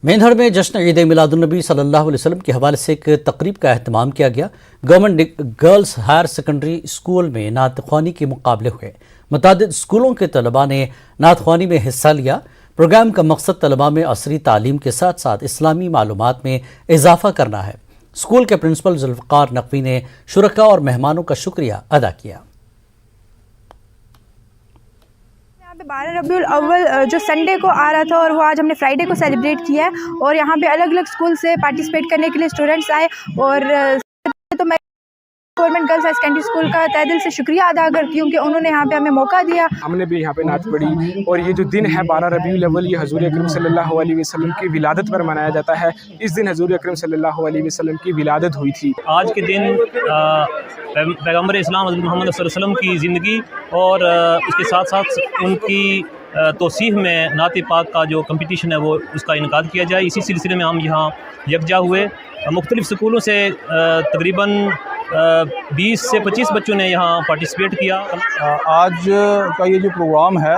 मेंढर में जश्न ईद मिलादुन्नबी सल्लल्लाहु अलैहि वसल्लम के हवाले से एक तकरीब का अहतमाम किया गया। Government girls higher secondary school में नात ख्वानी के मुकाबले हुए। मुतादिद स्कूलों के तलबा ने नात ख्वानी में हिस्सा लिया। प्रोग्राम का मकसद तलबा में असरी तालीम के साथ साथ इस्लामी मालूमात में इजाफा करना है। स्कूल के प्रिंसिपल जुल्फ़िकार नकवी ने शुरका और मेहमानों का शुक्रिया अदा किया। 12 रबीउल अव्वल जो संडे को आ रहा था और वो आज हमने फ्राइडे को सेलिब्रेट किया है और यहाँ पे अलग अलग स्कूल से पार्टिसिपेट करने के लिए स्टूडेंट्स आए और तो मैं government girls high secondary school का तहे दिल से शुक्रिया अदा करती हूँ कि उन्होंने यहाँ पे हमें मौका दिया। हमने भी यहाँ पे नाच पढ़ी और ये जो दिन है 12 रबीउल अव्वल ये हजूर अकरम सल्लल्लाहु अलैहि वसल्लम की विलादत पर मनाया जाता है। इस दिन हजूर अकरम सल्लल्लाहु अलैहि वसल्लम की विलादत हुई थी। आज के दिन पैगम्बर इस्लाम हज़रत मोहम्मद सल्लल्लाहु अलैहि वसल्लम की ज़िंदगी और उसके साथ साथ उनकी तौसीफ़ में नात पाक का जो कंपटीशन है वो उसका इनकाद किया जाए। इसी सिलसिले में हम यहाँ यकजा हुए। मुख्तलिफ़ स्कूलों से तकरीबन 20 से 25 बच्चों ने यहाँ पार्टिसिपेट किया। आज का ये जो प्रोग्राम है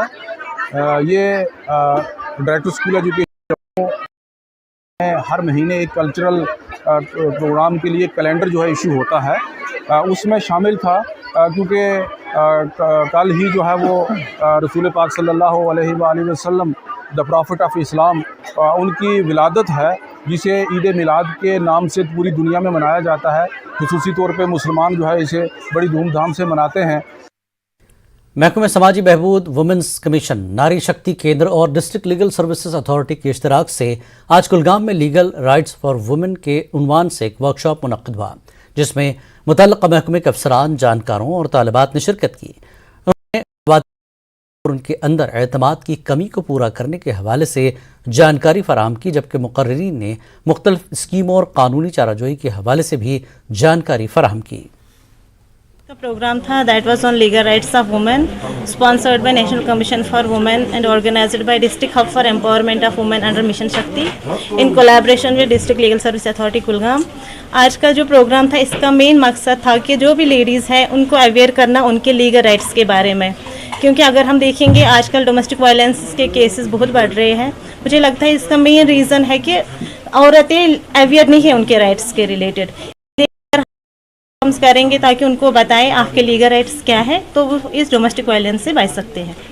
ये डायरेक्टर स्कूल एजुकेशन हर महीने एक कल्चरल प्रोग्राम के लिए कैलेंडर जो है इशू होता है, उसमें शामिल था क्योंकि कल ही जो है वो रसूल पाक सल्लल्लाहु अलैहि वसल्लम द प्रॉफिट ऑफ इस्लाम उनकी विलादत है, जिसे ईद मिलाद के नाम से पूरी दुनिया में मनाया जाता है। खुसूसी तौर पे मुसलमान जो है इसे बड़ी धूमधाम से मनाते हैं। महकमे समाजी बहबूद, वुमेंस कमीशन, नारी शक्ति केंद्र और डिस्ट्रिक्ट लीगल सर्विसेज अथॉरिटी के इश्तराक से आज कुलगाम में लीगल राइट्स फॉर वुमेन के उन्वान से एक वर्कशॉप मुनक्किद हुआ, जिसमें मुतल्लिक़ा महकमे के अफसरान, जानकारों और तालिबात ने शिरकत की। उन्होंने उनके अंदर एतमाद की कमी को पूरा करने के हवाले से जानकारी फराहम की, जबकि मुक़र्रिरीन ने मुख्तलिफ स्कीमों और कानूनी चाराजोई के हवाले से भी जानकारी फराहम की। का प्रोग्राम था that was on legal rights of women, sponsored by national commission for women and organised by district hub for empowerment of women under mission Shakti in collaboration with district legal service authority Kulgam. आज का जो programme था इसका main मकसद था कि जो भी लेडीज़ हैं उनको अवेयर करना उनके लीगल राइट्स के बारे में, क्योंकि अगर हम देखेंगे आजकल डोमेस्टिक वायलेंस के केसेस बहुत बढ़ रहे हैं। मुझे लगता है इसका मेन रीज़न है कि औरतें अवेयर नहीं है उनके राइट्स के रिलेटेड। हम करेंगे ताकि उनको बताएं आपके लीगल राइट्स क्या है, तो वो इस डोमेस्टिक वायलेंस से बच सकते हैं।